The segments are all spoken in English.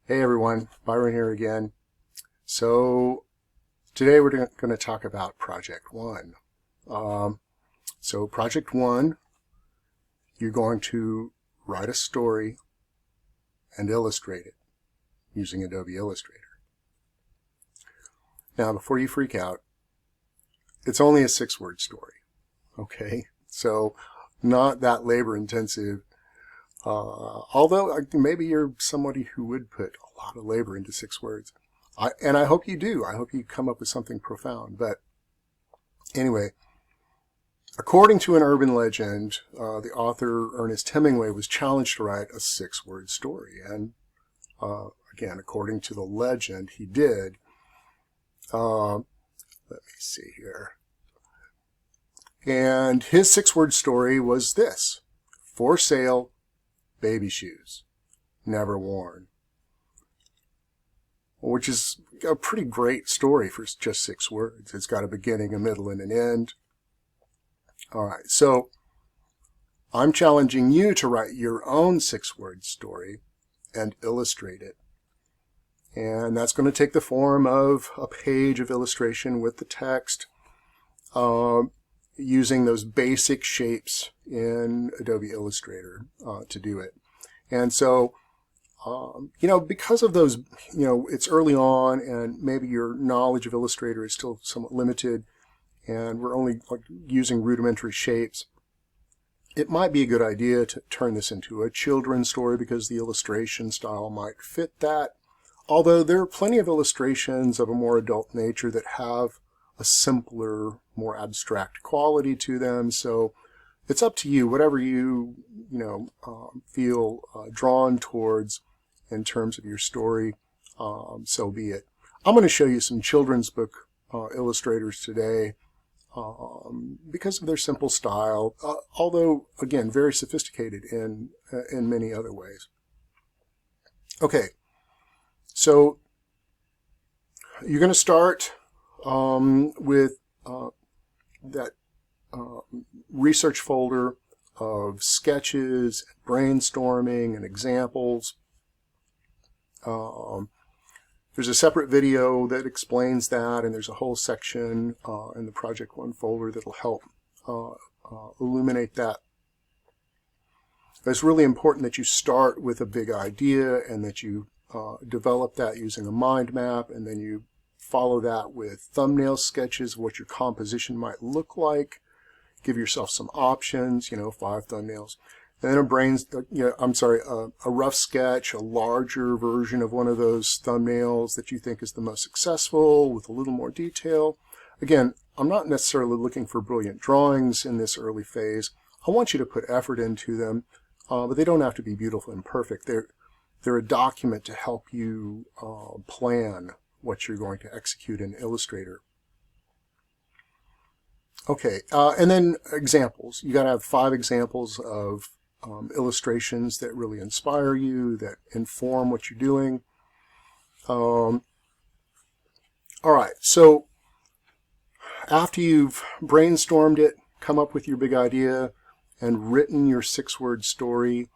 Hey everyone, Byron here again. So today we're going to talk about Project 1. So Project 1, you're going to write a story and illustrate it using Adobe Illustrator. Now before you freak out, it's only a 6-word story, okay? So not that labor intensive. Although maybe you're somebody who would put a lot of labor into 6 words. And I hope you do. I hope you come up with something profound. But anyway, according to an urban legend, the author Ernest Hemingway was challenged to write a 6-word story. And again, according to the legend, he did. Let me see here. And his 6-word story was this: for sale, baby shoes, never worn. Which is a pretty great story for just 6 words. It's got a beginning, a middle, and an end. All right, so I'm challenging you to write your own 6-word story and illustrate it. And that's going to take the form of a page of illustration with the text, using those basic shapes in Adobe Illustrator to do it. And so, because of those, it's early on and maybe your knowledge of Illustrator is still somewhat limited and we're only using rudimentary shapes, it might be a good idea to turn this into a children's story because the illustration style might fit that. Although there are plenty of illustrations of a more adult nature that have a simpler, more abstract quality to them. So it's up to you, whatever you feel drawn towards in terms of your story, so be it. I'm going to show you some children's book illustrators today because of their simple style, although again very sophisticated in many other ways. Okay, so you're going to start with that research folder of sketches, brainstorming, and examples. There's a separate video that explains that, and there's a whole section in the Project 1 folder that'll help illuminate that. It's really important that you start with a big idea and that you develop that using a mind map, and then you follow that with thumbnail sketches of what your composition might look like. Give yourself some options, 5 thumbnails. And then a rough sketch, a larger version of one of those thumbnails that you think is the most successful with a little more detail. Again, I'm not necessarily looking for brilliant drawings in this early phase. I want you to put effort into them, but they don't have to be beautiful and perfect. They're a document to help you plan what you're going to execute in Illustrator. Okay, and then examples. You got to have 5 examples of illustrations that really inspire you, that inform what you're doing. All right, so after you've brainstormed it, come up with your big idea, and written your 6-word story,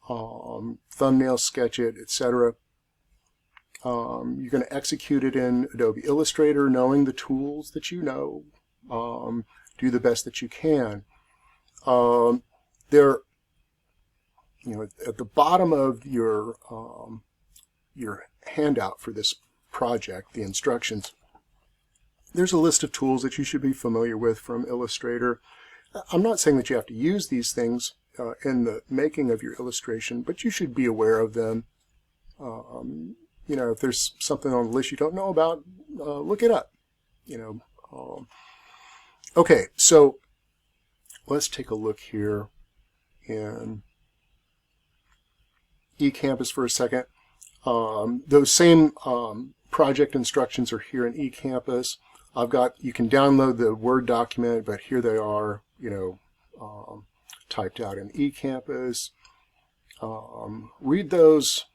thumbnail sketch it, etc., you're going to execute it in Adobe Illustrator, knowing the tools that you know. Do the best that you can. There, at the bottom of your handout for this project, the instructions, there's a list of tools that you should be familiar with from Illustrator. I'm not saying that you have to use these things in the making of your illustration, but you should be aware of them. If there's something on the list you don't know about, look it up. Okay, so let's take a look here in eCampus for a second. Those same project instructions are here in eCampus. You can download the Word document, but here they are, typed out in eCampus. Read those,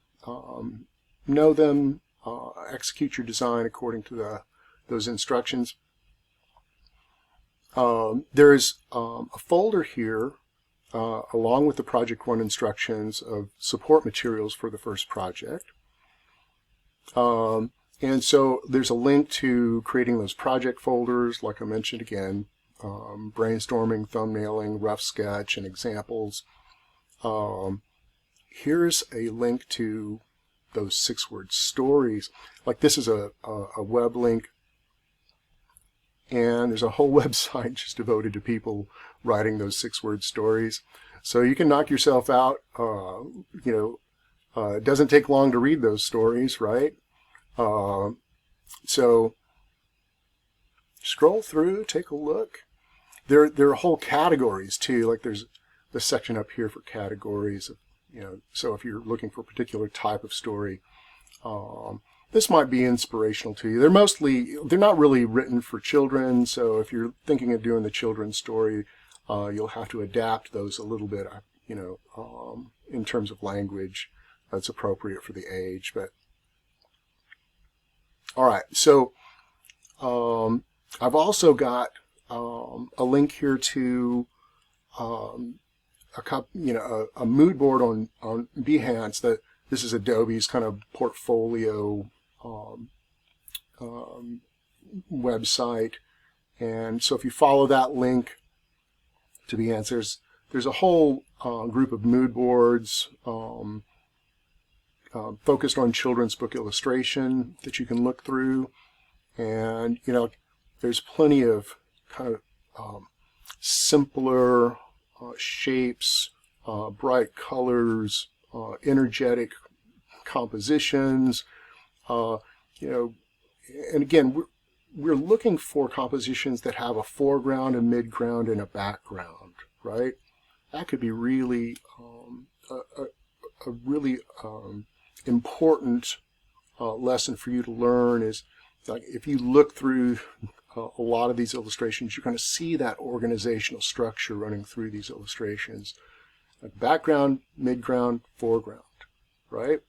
know them, execute your design according to those instructions. There's a folder here along with the Project 1 instructions of support materials for the first project. And so there's a link to creating those project folders, like I mentioned again, brainstorming, thumbnailing, rough sketch, and examples. Here's a link to those 6-word stories. Like this is a web link, and there's a whole website just devoted to people writing those 6-word stories. So you can knock yourself out. It doesn't take long to read those stories, right? So scroll through, take a look. There are whole categories too. Like there's the section up here for categories. So if you're looking for a particular type of story, this might be inspirational to you. They're not really written for children. So if you're thinking of doing the children's story, you'll have to adapt those a little bit, in terms of language that's appropriate for the age. But all right, so I've also got a link here to a mood board on Behance. This is Adobe's kind of portfolio website, and so if you follow that link to Behance, there's a whole group of mood boards focused on children's book illustration that you can look through, and there's plenty of kind of simpler shapes, bright colors, energetic compositions, and again, we're looking for compositions that have a foreground, a midground, and a background, right? That could be really a really important lesson for you to learn. Is like if you look through a lot of these illustrations, you're going to see that organizational structure running through these illustrations. Like background, midground, foreground, right?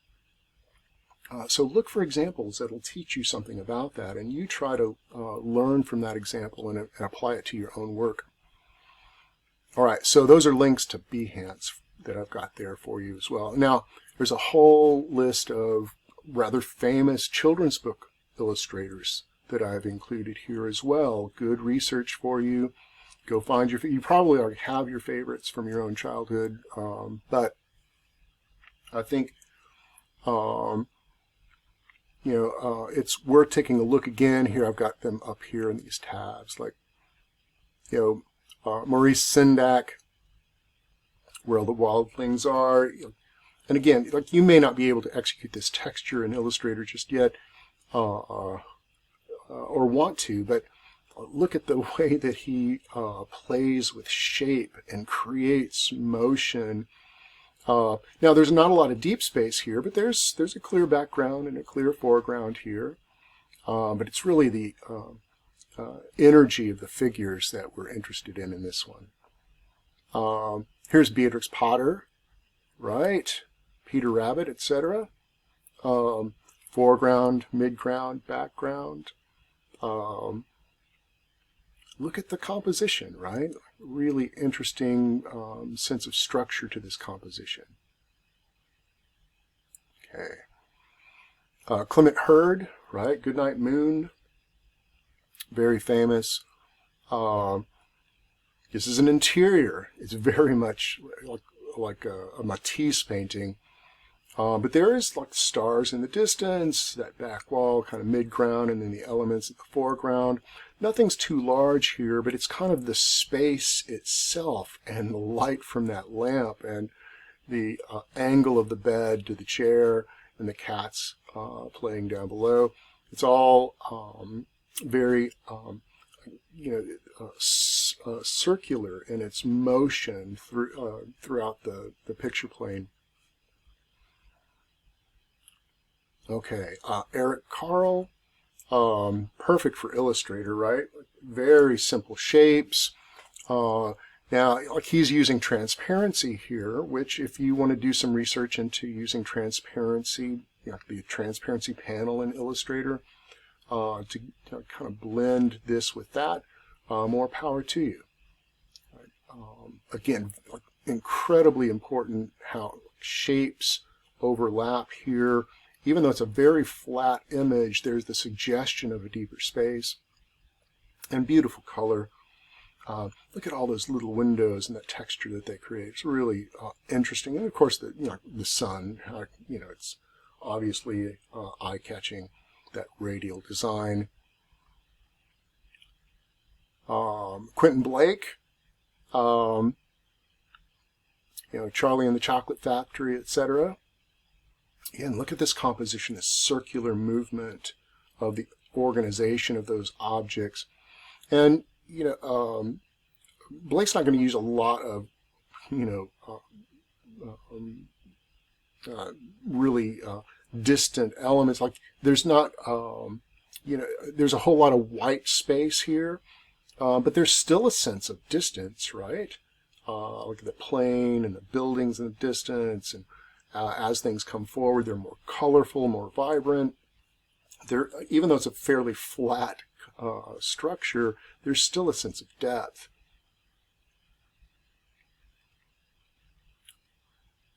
So look for examples that'll teach you something about that, and you try to learn from that example and apply it to your own work. All right, so those are links to Behance that I've got there for you as well. Now, there's a whole list of rather famous children's book illustrators that I've included here as well. Good research for you. Go find you probably already have your favorites from your own childhood, but I think it's worth taking a look again. Here I've got them up here in these tabs, like Maurice Sendak, Where the Wildlings Are. And again, like you may not be able to execute this texture in Illustrator just yet, or want to, but look at the way that he plays with shape and creates motion. Now there's not a lot of deep space here, but there's a clear background and a clear foreground here. But it's really the energy of the figures that we're interested in this one. Here's Beatrix Potter, right? Peter Rabbit, etc. Foreground, midground, background. Look at the composition, right? Really interesting sense of structure to this composition. Okay. Clement Hurd, right? Goodnight Moon. Very famous. This is an interior. It's very much like a Matisse painting. But there is like stars in the distance, that back wall, kind of midground, and then the elements at the foreground. Nothing's too large here, but it's kind of the space itself and the light from that lamp and the angle of the bed to the chair and the cats playing down below. It's all very circular in its motion throughout the picture plane. Okay, Eric Carle, perfect for Illustrator, right? Very simple shapes. Now, like he's using transparency here, which if you want to do some research into using transparency, the transparency panel in Illustrator, to kind of blend this with that, more power to you. Again, incredibly important how shapes overlap here even though it's a very flat image, there's the suggestion of a deeper space and beautiful color. Look at all those little windows and that texture that they create. It's really interesting. And of course, the sun, it's obviously eye-catching, that radial design. Quentin Blake, Charlie and the Chocolate Factory, etc. Again, look at this composition, this circular movement of the organization of those objects. And, Blake's not going to use a lot of, really distant elements. Like, there's not, there's a whole lot of white space here, but there's still a sense of distance, right? Look at the plane and the buildings in the distance, and as things come forward, they're more colorful, more vibrant. Even though it's a fairly flat structure, there's still a sense of depth.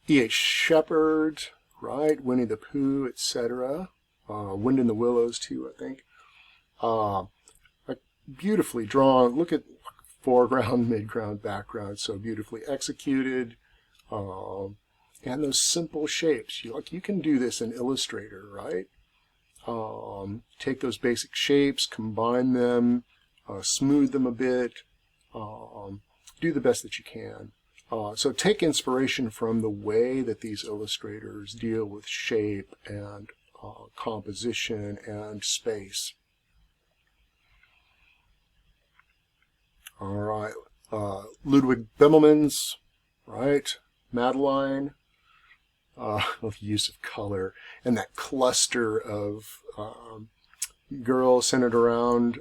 E.H. Shepard, right? Winnie the Pooh, etc. Wind in the Willows, too, I think. Beautifully drawn. Look at foreground, midground, background, so beautifully executed. And those simple shapes. You can do this in Illustrator, right? Take those basic shapes, combine them, smooth them a bit, do the best that you can. So take inspiration from the way that these illustrators deal with shape and composition and space. All right, Ludwig Bemelmans, right? Madeline, use of color, and that cluster of girls centered around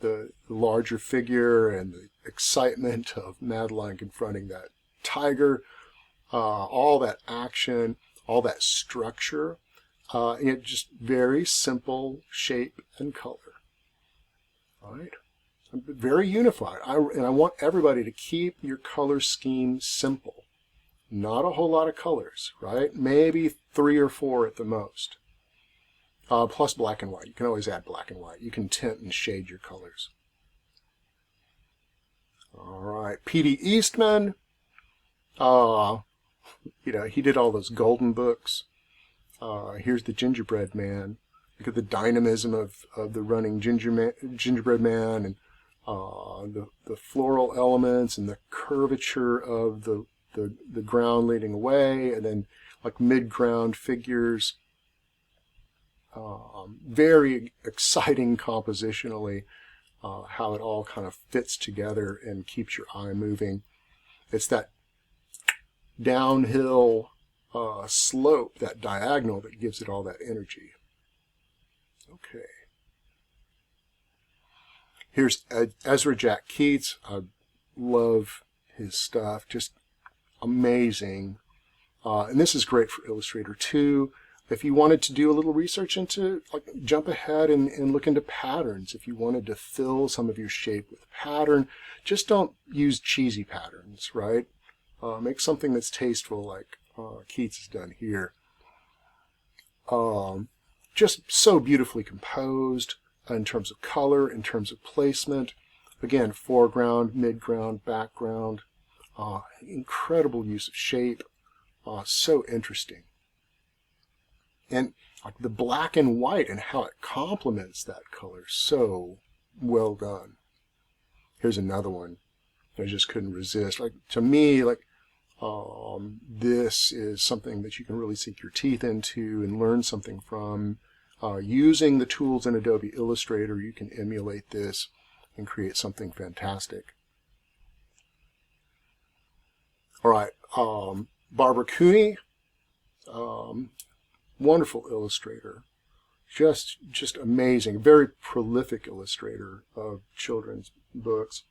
the larger figure, and the excitement of Madeline confronting that tiger, all that action, all that structure, just very simple shape and color, right? Very unified. And I want everybody to keep your color scheme simple. Not a whole lot of colors, right? Maybe 3 or 4 at the most. Plus black and white. You can always add black and white. You can tint and shade your colors. All right. P.D. Eastman. He did all those golden books. Here's the Gingerbread Man. Look at the dynamism of the running gingerbread man, and the floral elements and the curvature of the ground leading away, and then like mid-ground figures. Very exciting compositionally, how it all kind of fits together and keeps your eye moving. It's that downhill slope, that diagonal, that gives it all that energy. Okay. Here's Ezra Jack Keats. I love his stuff. Just amazing. And this is great for Illustrator too. If you wanted to do a little research into, jump ahead and look into patterns. If you wanted to fill some of your shape with pattern, just don't use cheesy patterns, right? Make something that's tasteful, like Keats has done here. Just so beautifully composed in terms of color, in terms of placement. Again, foreground, midground, background. Incredible use of shape. So interesting. And the black and white and how it complements that color. So well done. Here's another one. I just couldn't resist. To me, this is something that you can really sink your teeth into and learn something from. Using the tools in Adobe Illustrator, you can emulate this and create something fantastic. All right, Barbara Cooney, wonderful illustrator, just amazing, very prolific illustrator of children's books.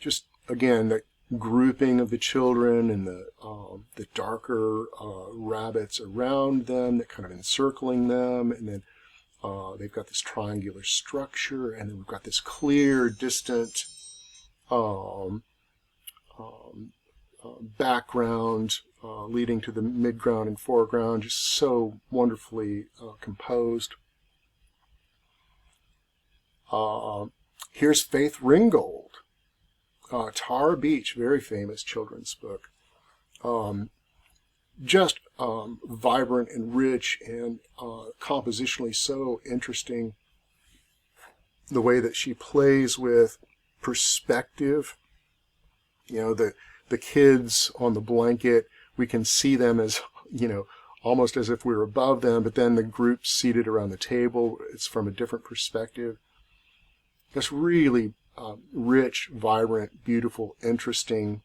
Just again, the grouping of the children and the darker rabbits around them, that kind of encircling them, and then they've got this triangular structure, and then we've got this clear, distant background leading to the midground and foreground, just so wonderfully composed. Here's Faith Ringgold, Tar Beach, very famous children's book. Just vibrant and rich and compositionally so interesting. The way that she plays with perspective. You know, the kids on the blanket, we can see them as, you know, almost as if we were above them, but then the group seated around the table, it's from a different perspective. Just really rich, vibrant, beautiful, interesting,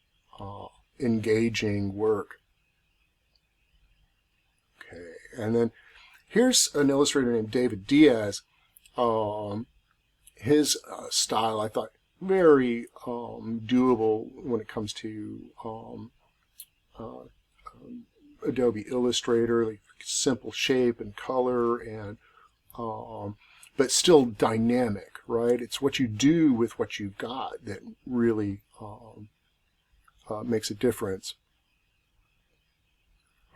engaging work. Okay, and then here's an illustrator named David Diaz. His style, I thought, very doable when it comes to Adobe Illustrator, like simple shape and color, and but still dynamic, right? It's what you do with what you've got that really makes a difference,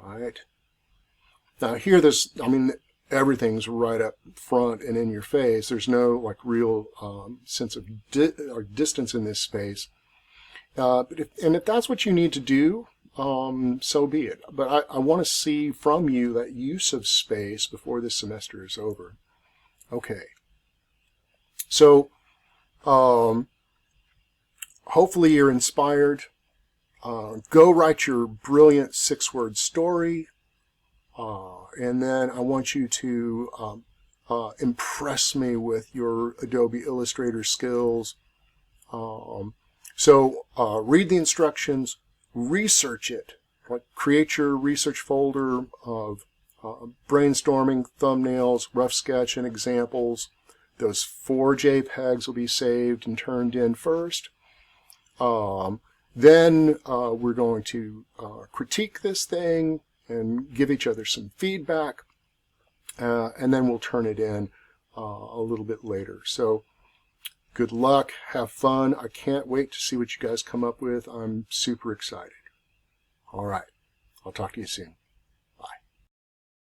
right? Now here, I mean, everything's right up front and in your face. There's no like real sense of distance in this space. But if that's what you need to do, so be it. But I want to see from you that use of space before this semester is over. Okay. So hopefully you're inspired. Go write your brilliant 6-word story. And then I want you to impress me with your Adobe Illustrator skills. So read the instructions, research it. Like create your research folder of brainstorming, thumbnails, rough sketch, and examples. Those 4 JPEGs will be saved and turned in first. Then we're going to critique this thing and give each other some feedback, and then we'll turn it in a little bit later. So good luck, have fun. I can't wait to see what you guys come up with. I'm super excited. All right, I'll talk to you soon.